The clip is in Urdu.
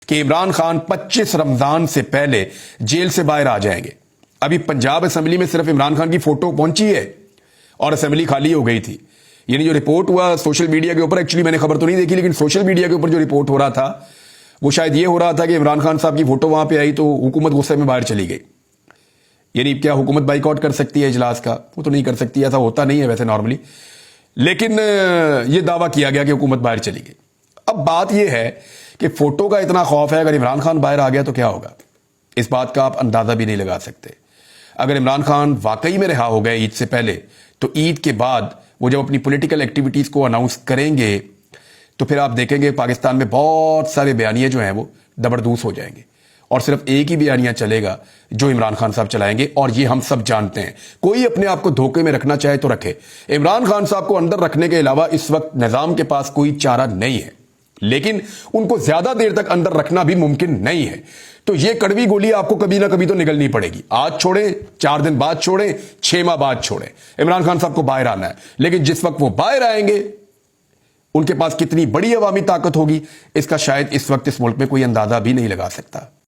کہ عمران خان 25 رمضان سے پہلے جیل سے باہر آ جائیں گے. ابھی پنجاب اسمبلی میں صرف عمران خان کی فوٹو پہنچی ہے اور اسمبلی خالی ہو گئی تھی. یعنی جو رپورٹ ہوا سوشل میڈیا کے اوپر، ایکچولی میں نے خبر تو نہیں دیکھی، لیکن سوشل میڈیا کے اوپر جو رپورٹ ہو رہا تھا وہ شاید یہ ہو رہا تھا کہ عمران خان صاحب کی فوٹو وہاں پہ آئی تو حکومت غصے میں باہر چلی گئی. یعنی کیا حکومت بائیک آؤٹ کر سکتی ہے اجلاس کا؟ وہ تو نہیں کر سکتی، ایسا ہوتا نہیں ہے ویسے نارملی، لیکن یہ دعویٰ کیا گیا کہ حکومت باہر چلی گئی. اب بات یہ ہے کہ فوٹو کا اتنا خوف ہے، اگر عمران خان باہر آ گیا تو کیا ہوگا، اس بات کا آپ اندازہ بھی نہیں لگا سکتے. اگر عمران خان واقعی میں رہا ہو گئے عید سے پہلے، تو عید کے بعد وہ جب اپنی پولیٹیکل ایکٹیویٹیز کو اناؤنس کریں گے تو پھر آپ دیکھیں گے پاکستان میں بہت سارے بیانیے جو ہیں وہ دبردوس ہو جائیں گے، اور صرف ایک ہی بیانیہ چلے گا جو عمران خان صاحب چلائیں گے. اور یہ ہم سب جانتے ہیں. کوئی اپنے آپ کو دھوکے میں رکھنا چاہے تو رکھے، عمران خان صاحب کو اندر رکھنے کے علاوہ اس وقت نظام کے پاس کوئی چارہ نہیں ہے، لیکن ان کو زیادہ دیر تک اندر رکھنا بھی ممکن نہیں ہے. تو یہ کڑوی گولی آپ کو کبھی نہ کبھی تو نگلنی پڑے گی. آج چھوڑیں، 4 دن بعد چھوڑیں، 6 ماہ بعد چھوڑیں، عمران خان صاحب کو باہر آنا ہے. لیکن جس وقت وہ باہر آئیں گے ان کے پاس کتنی بڑی عوامی طاقت ہوگی، اس کا شاید اس وقت اس ملک میں کوئی اندازہ بھی نہیں لگا سکتا.